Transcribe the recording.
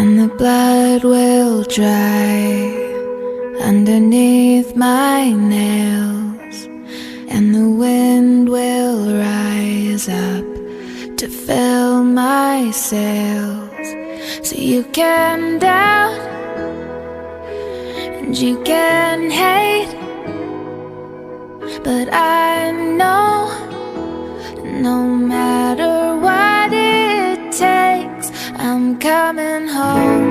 and the blood will dry underneath my nails, and the wind will rise up to fill my sails. So you can doubt and you can hate, but I know no matter what it takes, I'm coming home.